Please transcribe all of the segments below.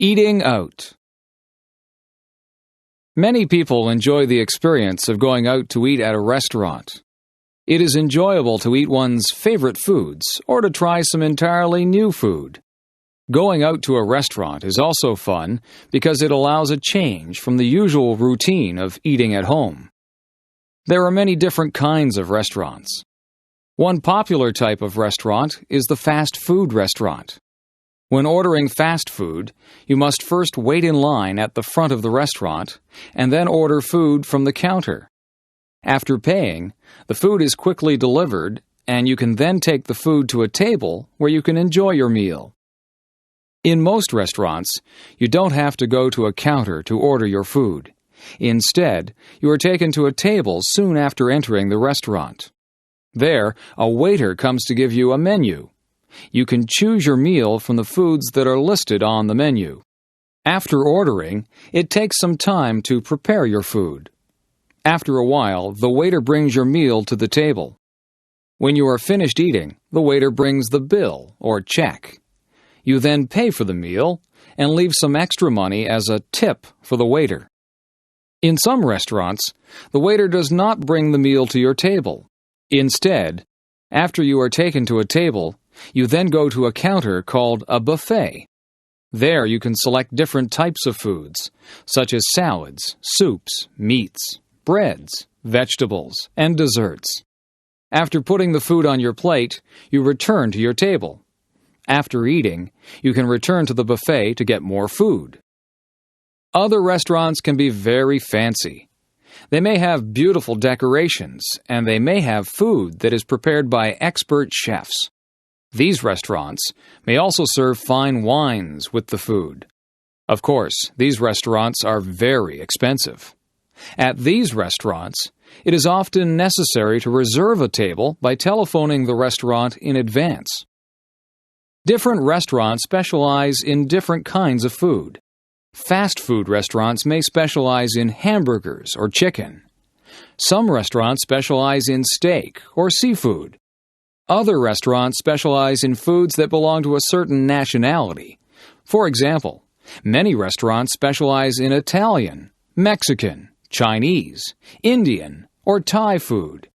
Eating out. Many people enjoy the experience of going out to eat at a restaurant. It is enjoyable to eat one's favorite foods or to try some entirely new food. Going out to a restaurant is also fun because it allows a change from the usual routine of eating at home. There are many different kinds of restaurants. One popular type of restaurant is the fast food restaurant. When ordering fast food, you must first wait in line at the front of the restaurant and then order food from the counter. After paying, the food is quickly delivered and you can then take the food to a table where you can enjoy your meal. In most restaurants, you don't have to go to a counter to order your food. Instead, you are taken to a table soon after entering the restaurant. There, a waiter comes to give you a menu. You can choose your meal from the foods that are listed on the menu. After ordering, it takes some time to prepare your food. After a while, the waiter brings your meal to the table. When you are finished eating, the waiter brings the bill or check. You then pay for the meal and leave some extra money as a tip for the waiter. In some restaurants, the waiter does not bring the meal to your table. Instead, after you are taken to a table, you then go to a counter called a buffet. There you can select different types of foods, such as salads, soups, meats, breads, vegetables, and desserts. After putting the food on your plate, you return to your table. After eating, you can return to the buffet to get more food. Other restaurants can be very fancy. They may have beautiful decorations, and they may have food that is prepared by expert chefs. These restaurants may also serve fine wines with the food. Of course, these restaurants are very expensive. At these restaurants, it is often necessary to reserve a table by telephoning the restaurant in advance. Different restaurants specialize in different kinds of food. Fast food restaurants may specialize in hamburgers or chicken. Some restaurants specialize in steak or seafood. Other restaurants specialize in foods that belong to a certain nationality. For example, many restaurants specialize in Italian, Mexican, Chinese, Indian, or Thai food.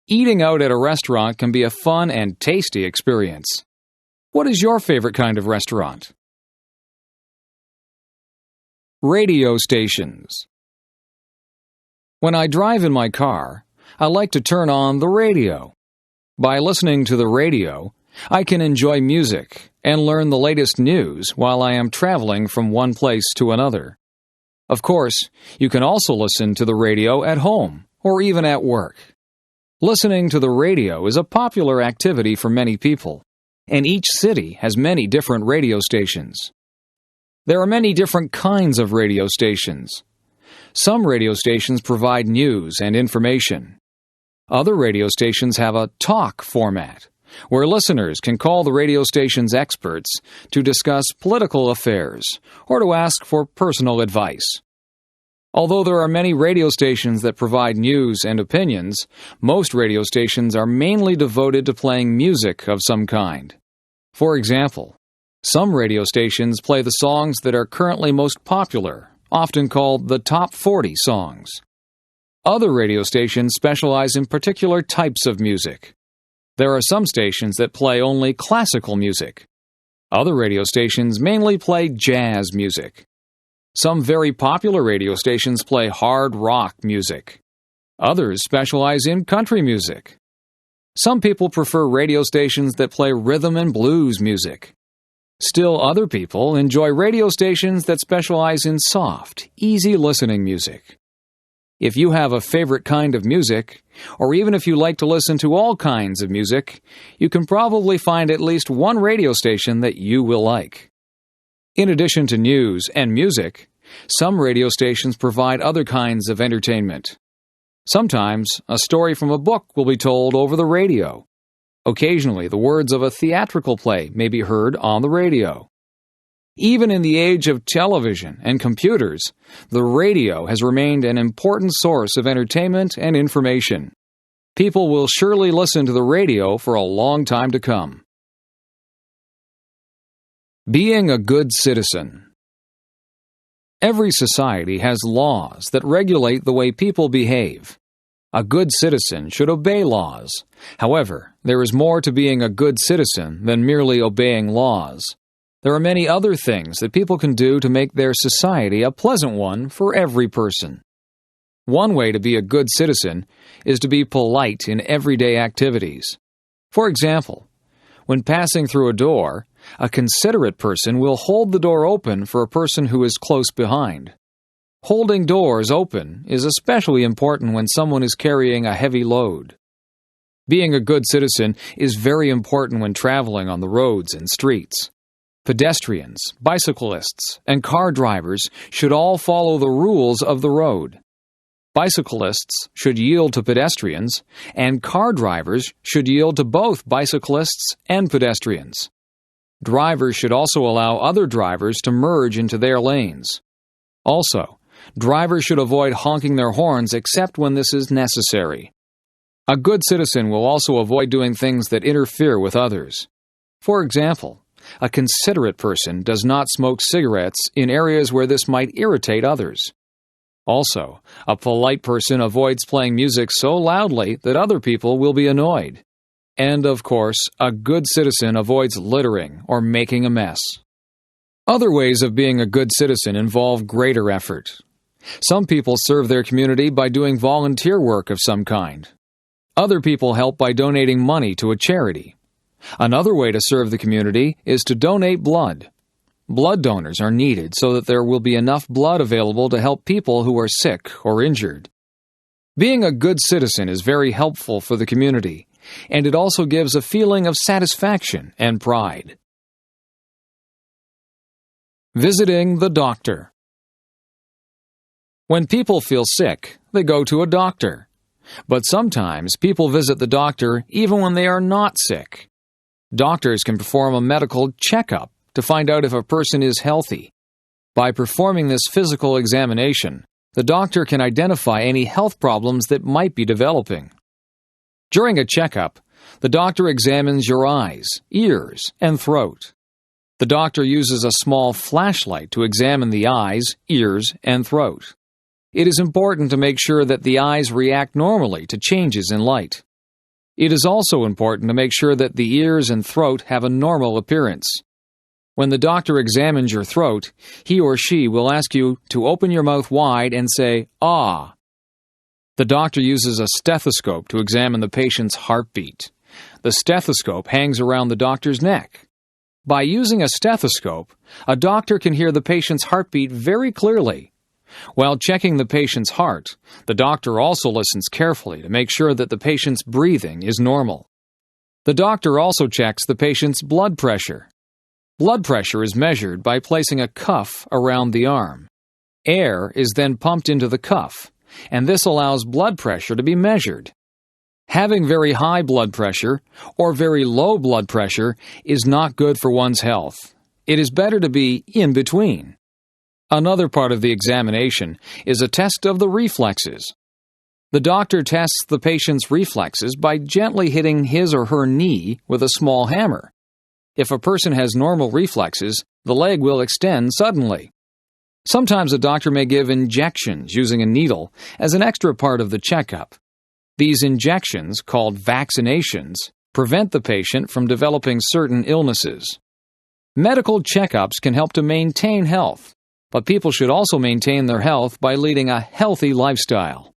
Eating out at a restaurant can be a fun and tasty experience. What is your favorite kind of restaurant? Radio stations. When I drive in my car, I like to turn on the radio. By listening to the radio, I can enjoy music and learn the latest news while I am traveling from one place to another. Of course, you can also listen to the radio at home or even at work. Listening to the radio is a popular activity for many people, and each city has many different radio stations. There are many different kinds of radio stations. Some radio stations provide news and information. Other radio stations have a talk format, where listeners can call the radio station's experts to discuss political affairs or to ask for personal advice. Although there are many radio stations that provide news and opinions, most radio stations are mainly devoted to playing music of some kind. For example, some radio stations play the songs that are currently most popular, often called the top 40 songs. Other radio stations specialize in particular types of music. There are some stations that play only classical music. Other radio stations mainly play jazz music. Some very popular radio stations play hard rock music. Others specialize in country music. Some people prefer radio stations that play rhythm and blues music. Still other people enjoy radio stations that specialize in soft, easy listening music. If you have a favorite kind of music, or even if you like to listen to all kinds of music, you can probably find at least one radio station that you will like. In addition to news and music, some radio stations provide other kinds of entertainment. Sometimes, a story from a book will be told over the radio. Occasionally, the words of a theatrical play may be heard on the radio. Even in the age of television and computers, the radio has remained an important source of entertainment and information. People will surely listen to the radio for a long time to come. Being a good citizen. Every society has laws that regulate the way people behave. A good citizen should obey laws. However, there is more to being a good citizen than merely obeying laws. There are many other things that people can do to make their society a pleasant one for every person. One way to be a good citizen is to be polite in everyday activities. For example, when passing through a door, a considerate person will hold the door open for a person who is close behind. Holding doors open is especially important when someone is carrying a heavy load. Being a good citizen is very important when traveling on the roads and streets. Pedestrians, bicyclists, and car drivers should all follow the rules of the road. Bicyclists should yield to pedestrians, and car drivers should yield to both bicyclists and pedestrians. Drivers should also allow other drivers to merge into their lanes. Also, drivers should avoid honking their horns except when this is necessary. A good citizen will also avoid doing things that interfere with others. For example, a considerate person does not smoke cigarettes in areas where this might irritate others. Also, a polite person avoids playing music so loudly that other people will be annoyed. And, of course, a good citizen avoids littering or making a mess. Other ways of being a good citizen involve greater effort. Some people serve their community by doing volunteer work of some kind. Other people help by donating money to a charity. Another way to serve the community is to donate blood. Blood donors are needed so that there will be enough blood available to help people who are sick or injured. Being a good citizen is very helpful for the community, and it also gives a feeling of satisfaction and pride. Visiting the doctor. When people feel sick, they go to a doctor. But sometimes people visit the doctor even when they are not sick. Doctors can perform a medical checkup to find out if a person is healthy. By performing this physical examination, the doctor can identify any health problems that might be developing. During a checkup, the doctor examines your eyes, ears, and throat. The doctor uses a small flashlight to examine the eyes, ears, and throat. It is important to make sure that the eyes react normally to changes in light. It is also important to make sure that the ears and throat have a normal appearance. When the doctor examines your throat, he or she will ask you to open your mouth wide and say, "Ah." The doctor uses a stethoscope to examine the patient's heartbeat. The stethoscope hangs around the doctor's neck. By using a stethoscope, a doctor can hear the patient's heartbeat very clearly. While checking the patient's heart, the doctor also listens carefully to make sure that the patient's breathing is normal. The doctor also checks the patient's blood pressure. Blood pressure is measured by placing a cuff around the arm. Air is then pumped into the cuff, and this allows blood pressure to be measured. Having very high blood pressure or very low blood pressure is not good for one's health. It is better to be in between. Another part of the examination is a test of the reflexes. The doctor tests the patient's reflexes by gently hitting his or her knee with a small hammer. If a person has normal reflexes, the leg will extend suddenly. Sometimes a doctor may give injections using a needle as an extra part of the checkup. These injections, called vaccinations, prevent the patient from developing certain illnesses. Medical checkups can help to maintain health, but people should also maintain their health by leading a healthy lifestyle.